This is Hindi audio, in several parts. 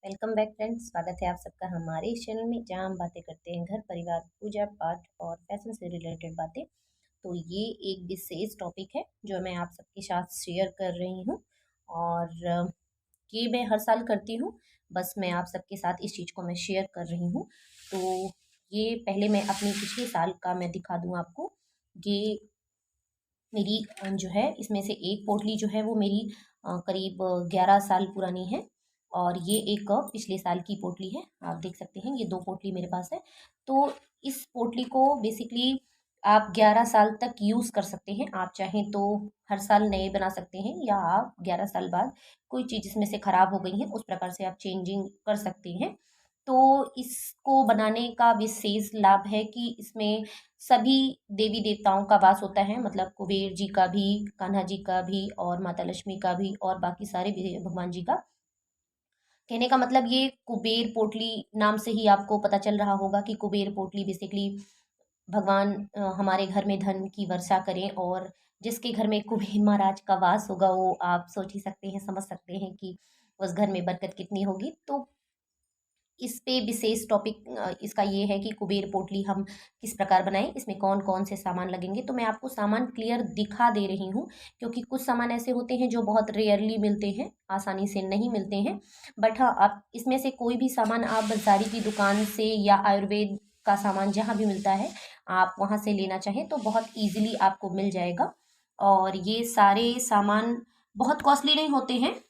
Welcome back friends. स्वागत है आप सबका हमारे इस चैनल में, जहां हम बातें करते हैं घर परिवार, पूजा पाठ और फैशन से रिलेटेड बातें। तो ये एक विशेष टॉपिक है जो मैं आप सबके साथ शेयर कर रही हूँ। और ये मैं हर साल करती हूँ, बस मैं आप सबके साथ इस चीज़ को मैं शेयर कर रही हूँ। तो ये पहले मैं अपनी पिछले साल का मैं दिखा दूँ आपको। ये मेरी जो है इसमें से एक पोटली जो है वो मेरी करीब 11 साल पुरानी है। और ये एक पिछले साल की पोटली है, आप देख सकते हैं। ये दो पोटली मेरे पास है। तो इस पोटली को बेसिकली आप 11 साल तक यूज़ कर सकते हैं। आप चाहें तो हर साल नए बना सकते हैं, या आप 11 साल बाद कोई चीज़ इसमें से ख़राब हो गई है उस प्रकार से आप चेंजिंग कर सकते हैं। तो इसको बनाने का विशेष लाभ है कि इसमें सभी देवी देवताओं का वास होता है, मतलब कुबेर जी का भी, कान्हा जी का भी और माता लक्ष्मी का भी और बाकी सारे भगवान जी का। कहने का मतलब ये कुबेर पोटली नाम से ही आपको पता चल रहा होगा कि कुबेर पोटली बेसिकली भगवान हमारे घर में धन की वर्षा करें। और जिसके घर में कुबेर महाराज का वास होगा वो आप सोच ही सकते हैं, समझ सकते हैं कि उस घर में बरकत कितनी होगी। तो इस पे विशेष टॉपिक इसका ये है कि कुबेर पोटली हम किस प्रकार बनाएं, इसमें कौन कौन से सामान लगेंगे। तो मैं आपको सामान क्लियर दिखा दे रही हूँ, क्योंकि कुछ सामान ऐसे होते हैं जो बहुत रेयरली मिलते हैं, आसानी से नहीं मिलते हैं। बट हाँ, आप इसमें से कोई भी सामान आप बाजारी की दुकान से या आयुर्वेद का सामान जहाँ भी मिलता है आप वहाँ से लेना चाहें तो बहुत ईजिली आपको मिल जाएगा। और ये सारे सामान बहुत कॉस्टली नहीं होते हैं,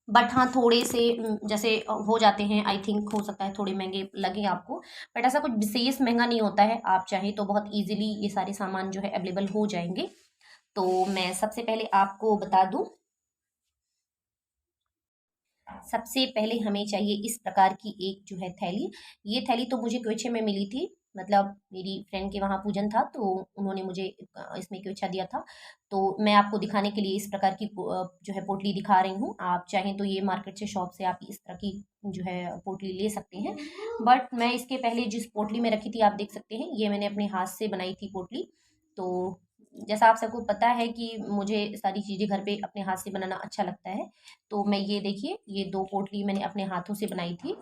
बट हाँ थोड़े से जैसे हो जाते हैं। आई थिंक हो सकता है थोड़े महंगे लगे आपको, बट ऐसा कुछ विशेष महंगा नहीं होता है। आप चाहें तो बहुत इजीली ये सारे सामान जो है अवेलेबल हो जाएंगे। तो मैं सबसे पहले आपको बता दूं, सबसे पहले हमें चाहिए इस प्रकार की एक जो है थैली। ये थैली तो मुझे क्वेच्छे में मिली थी, मतलब मेरी फ्रेंड के वहाँ पूजन था तो उन्होंने मुझे इसमें क्वेच्छा दिया था। तो मैं आपको दिखाने के लिए इस प्रकार की जो है पोटली दिखा रही हूँ। आप चाहें तो ये मार्केट से, शॉप से आप इस तरह की जो है पोटली ले सकते हैं। बट मैं इसके पहले जिस पोटली में रखी थी आप देख सकते हैं, ये मैंने अपने हाथ से बनाई थी पोटली। तो जैसा आप सबको पता है कि मुझे सारी चीज़ें घर पे अपने हाथ से बनाना अच्छा लगता है। तो मैं ये देखिए, ये दो पोटली मैंने अपने हाथों से बनाई थी।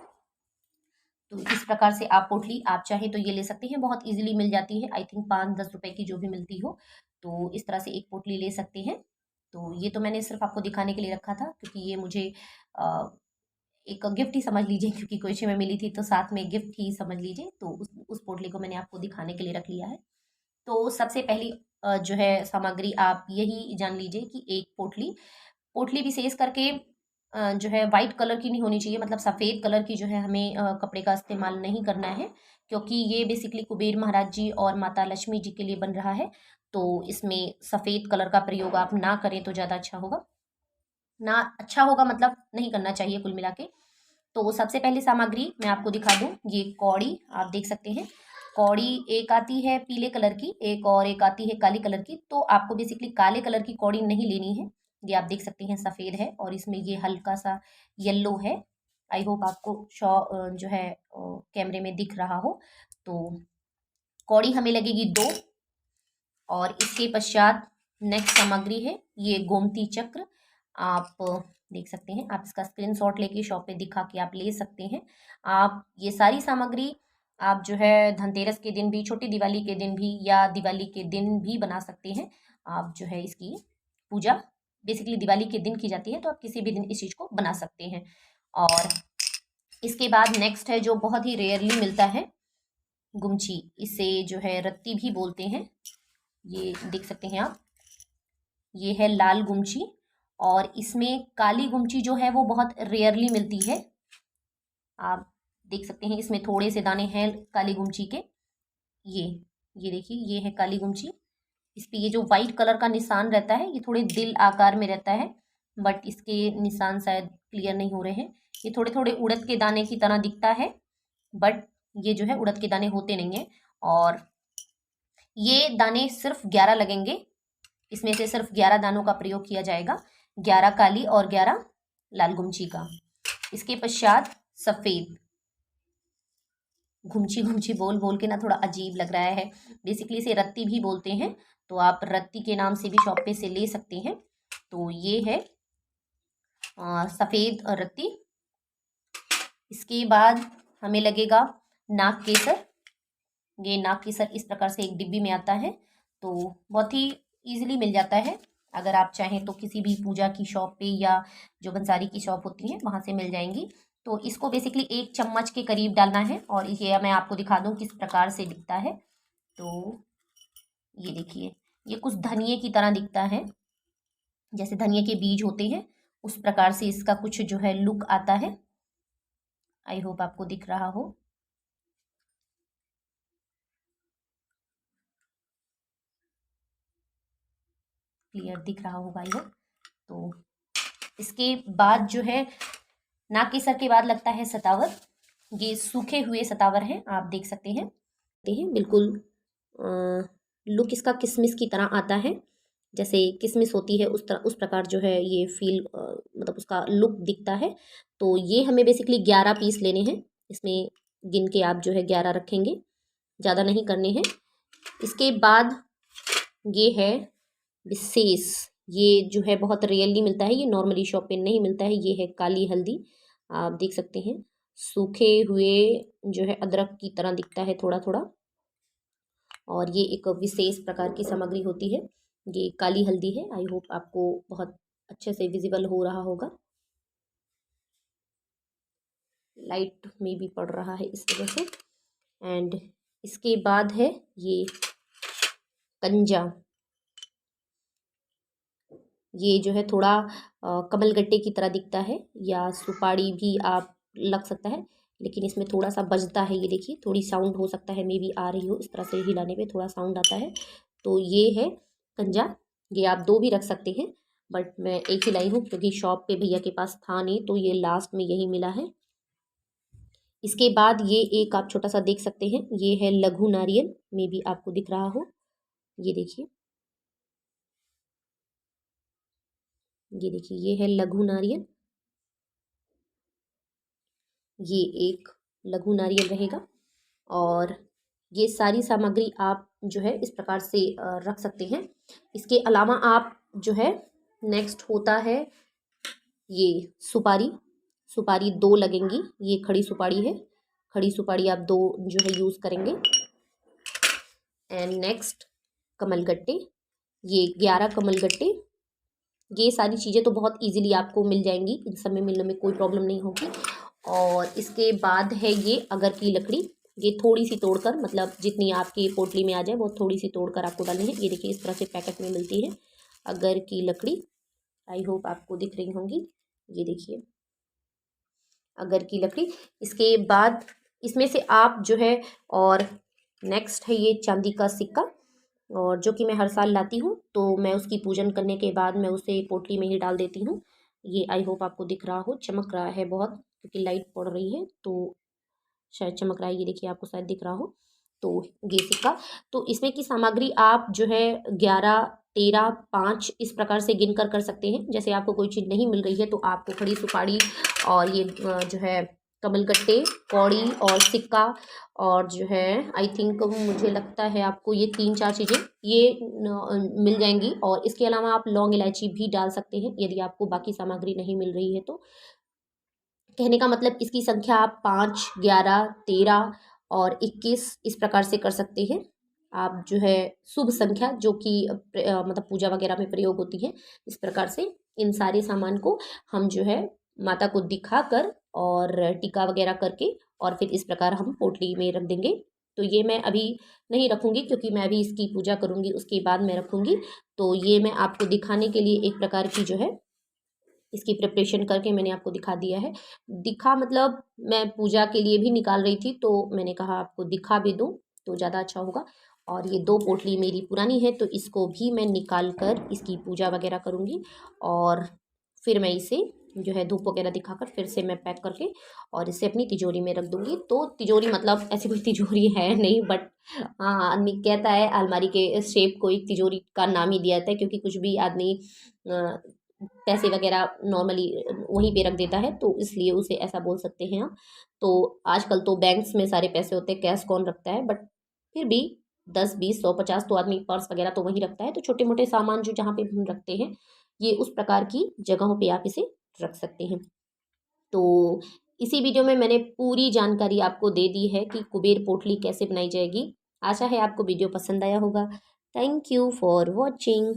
तो इस प्रकार से आप पोटली आप चाहे तो ये ले सकते हैं, बहुत इजीली मिल जाती है। आई थिंक 5-10 रुपए की जो भी मिलती हो, तो इस तरह से एक पोटली ले सकते हैं। तो ये तो मैंने सिर्फ आपको दिखाने के लिए रखा था, क्योंकि ये मुझे अ, एक गिफ्ट ही समझ लीजिए, क्योंकि क्वेश्चन में मिली थी तो साथ में गिफ्ट ही समझ लीजिए। तो उस पोटली को मैंने आपको दिखाने के लिए रख लिया है। तो सबसे पहली जो है सामग्री आप यही जान लीजिए कि एक पोटली, पोटली विशेष करके जो है वाइट कलर की नहीं होनी चाहिए, मतलब सफ़ेद कलर की जो है हमें कपड़े का इस्तेमाल नहीं करना है, क्योंकि ये बेसिकली कुबेर महाराज जी और माता लक्ष्मी जी के लिए बन रहा है। तो इसमें सफ़ेद कलर का प्रयोग आप ना करें तो ज़्यादा अच्छा होगा। ना अच्छा होगा मतलब नहीं करना चाहिए कुल मिला के। तो सबसे पहली सामग्री मैं आपको दिखा दूं, ये कौड़ी आप देख सकते हैं। कौड़ी एक आती है पीले कलर की, एक और एक आती है काली कलर की। तो आपको बेसिकली काले कलर की कौड़ी नहीं लेनी है। ये आप देख सकते हैं सफ़ेद है और इसमें ये हल्का सा येलो है। आई होप आपको जो है कैमरे में दिख रहा हो। तो कौड़ी हमें लगेगी 2। और इसके पश्चात नेक्स्ट सामग्री है ये गोमती चक्र। आप देख सकते हैं, आप इसका स्क्रीनशॉट लेके शॉप पे दिखा के आप ले सकते हैं। आप ये सारी सामग्री आप जो है धनतेरस के दिन भी, छोटी दिवाली के दिन भी या दिवाली के दिन भी बना सकते हैं। आप जो है इसकी पूजा बेसिकली दिवाली के दिन की जाती है, तो आप किसी भी दिन इस चीज़ को बना सकते हैं। और इसके बाद नेक्स्ट है जो बहुत ही रेयरली मिलता है, गुमची। इसे जो है रत्ती भी बोलते हैं। ये देख सकते हैं आप, ये है लाल गुमची। और इसमें काली गुमची जो है वो बहुत रेयरली मिलती है। आप देख सकते हैं इसमें थोड़े से दाने हैं काली गुमची के। ये ये देखिए, ये है काली गुमची। इस पे ये जो वाइट कलर का निशान रहता है ये थोड़े दिल आकार में रहता है, बट इसके निशान शायद क्लियर नहीं हो रहे हैं। ये थोड़े थोड़े उड़द के दाने की तरह दिखता है, बट ये जो है उड़द के दाने होते नहीं हैं। और ये दाने सिर्फ 11 लगेंगे, इसमें से सिर्फ 11 दानों का प्रयोग किया जाएगा, 11 काली और 11 लाल गुमची का। इसके पश्चात सफ़ेद घुमची, घुमची बोल बोल के ना थोड़ा अजीब लग रहा है, बेसिकली इसे रत्ती भी बोलते हैं। तो आप रत्ती के नाम से भी शॉप पे से ले सकते हैं। तो ये है सफ़ेद रत्ती। इसके बाद हमें लगेगा नाग केसर। ये नाग केसर इस प्रकार से एक डिब्बी में आता है, तो बहुत ही ईजिली मिल जाता है। अगर आप चाहें तो किसी भी पूजा की शॉप पे या जो बंसारी की शॉप होती है वहाँ से मिल जाएंगी। तो इसको बेसिकली 1 चम्मच के करीब डालना है, और ये मैं आपको दिखा दूँ किस प्रकार से दिखता है। तो ये देखिए, ये कुछ धनिए की तरह दिखता है, जैसे धनिए के बीज होते हैं उस प्रकार से इसका कुछ जो है लुक आता है। आई होप आपको दिख रहा हो। क्लियर दिख रहा होगा आई होप। तो इसके बाद जो है नाग केसर के बाद लगता है सतावर। ये सूखे हुए सतावर हैं, आप देख सकते हैं। बिल्कुल लुक इसका किशमिश की तरह आता है, जैसे किशमिश होती है उस तरह उस प्रकार जो है ये फील मतलब उसका लुक दिखता है। तो ये हमें बेसिकली 11 पीस लेने हैं। इसमें गिन के आप जो है 11 रखेंगे, ज़्यादा नहीं करने हैं। इसके बाद ये है विशेष, ये जो है बहुत रेयरली मिलता है, ये नॉर्मली शॉप पे नहीं मिलता है। ये है काली हल्दी, आप देख सकते हैं सूखे हुए जो है अदरक की तरह दिखता है थोड़ा थोड़ा, और ये एक विशेष प्रकार की सामग्री होती है। ये काली हल्दी है। आई होप आपको बहुत अच्छे से विजिबल हो रहा होगा, लाइट में भी पड़ रहा है इस वजह से। एंड इसके बाद है ये कंजा। ये जो है थोड़ा कमलगट्टे की तरह दिखता है, या सुपारी भी आप लग सकता है, लेकिन इसमें थोड़ा सा बजता है। ये देखिए थोड़ी साउंड हो सकता है, मे भी आ रही हो, इस तरह से हिलाने पे थोड़ा साउंड आता है। तो ये है कंजा। ये आप 2 भी रख सकते हैं, बट मैं एक ही लाई हूँ क्योंकि शॉप पे भैया के पास था नहीं, तो ये लास्ट में यही मिला है। इसके बाद ये एक आप छोटा सा देख सकते हैं, ये है लघु नारियल, मे भी आपको दिख रहा हो। ये देखिए, ये देखिए, ये है लघु नारियल। ये एक लघु नारियल रहेगा, और ये सारी सामग्री आप जो है इस प्रकार से रख सकते हैं। इसके अलावा आप जो है नेक्स्ट होता है ये सुपारी। सुपारी 2 लगेंगी, ये खड़ी सुपारी है। खड़ी सुपारी आप 2 जो है यूज़ करेंगे। एंड नेक्स्ट कमलगट्टे, ये 11 कमलगट्टे। ये सारी चीज़ें तो बहुत इजीली आपको मिल जाएंगी, इन सब में मिलने में कोई प्रॉब्लम नहीं होगी। और इसके बाद है ये अगर की लकड़ी। ये थोड़ी सी तोड़कर, मतलब जितनी आपकी पोटली में आ जाए वो थोड़ी सी तोड़कर आपको डालनी है। ये देखिए इस तरह से पैकेट में मिलती है अगर की लकड़ी। आई होप आपको दिख रही होंगी। ये देखिए अगर की लकड़ी। इसके बाद इसमें से आप जो है, और नेक्स्ट है ये चांदी का सिक्का, और जो कि मैं हर साल लाती हूँ, तो मैं उसकी पूजन करने के बाद मैं उसे पोटली में ही डाल देती हूँ। ये आई होप आपको दिख रहा हो, चमक रहा है बहुत क्योंकि लाइट पड़ रही है तो शायद चमक रहा है। ये देखिए आपको शायद दिख रहा हो। तो ये सिक्का, तो इसमें की सामग्री आप जो है 11, 13, 5 इस प्रकार से गिन कर सकते हैं। जैसे आपको कोई चीज़ नहीं मिल रही है तो आपको खड़ी सुपारी और ये जो है कमलगट्टे, कौड़ी और सिक्का, और जो है आई थिंक मुझे लगता है आपको ये 3-4 चीज़ें ये मिल जाएंगी। और इसके अलावा आप लौंग इलायची भी डाल सकते हैं यदि आपको बाकी सामग्री नहीं मिल रही है तो। कहने का मतलब इसकी संख्या आप 5, 11, 13 और 21 इस प्रकार से कर सकते हैं। आप जो है शुभ संख्या जो कि मतलब पूजा वगैरह में प्रयोग होती है, इस प्रकार से इन सारे सामान को हम जो है माता को दिखाकर और टीका वगैरह करके और फिर इस प्रकार हम पोटली में रख देंगे। तो ये मैं अभी नहीं रखूँगी क्योंकि मैं अभी इसकी पूजा करूँगी, उसके बाद मैं रखूँगी। तो ये मैं आपको दिखाने के लिए एक प्रकार की जो है इसकी प्रिपरेशन करके मैंने आपको दिखा दिया है। दिखा मतलब मैं पूजा के लिए भी निकाल रही थी, तो मैंने कहा आपको दिखा भी दूँ तो ज़्यादा अच्छा होगा। और ये 2 पोटली मेरी पुरानी है तो इसको भी मैं निकाल कर इसकी पूजा वगैरह करूँगी, और फिर मैं इसे जो है धूप वगैरह दिखाकर फिर से मैं पैक करके और इसे अपनी तिजोरी में रख दूँगी। तो तिजोरी मतलब ऐसी कोई तिजोरी है नहीं, बट हाँ, आदमी कहता है अलमारी के शेप को एक तिजोरी का नाम ही दिया जाता है, क्योंकि कुछ भी आदमी पैसे वगैरह नॉर्मली वहीं पे रख देता है, तो इसलिए उसे ऐसा बोल सकते हैं आप। तो आजकल तो बैंक्स में सारे पैसे होते हैं, कैश कौन रखता है, बट फिर भी 10, 20, 100, 50 तो आदमी पर्स वगैरह तो वहीं रखता है। तो छोटे मोटे सामान जो जहाँ पे हम रखते हैं, ये उस प्रकार की जगहों पे आप इसे रख सकते हैं। तो इसी वीडियो में मैंने पूरी जानकारी आपको दे दी है कि कुबेर पोटली कैसे बनाई जाएगी। आशा है आपको वीडियो पसंद आया होगा। Thank you for watching.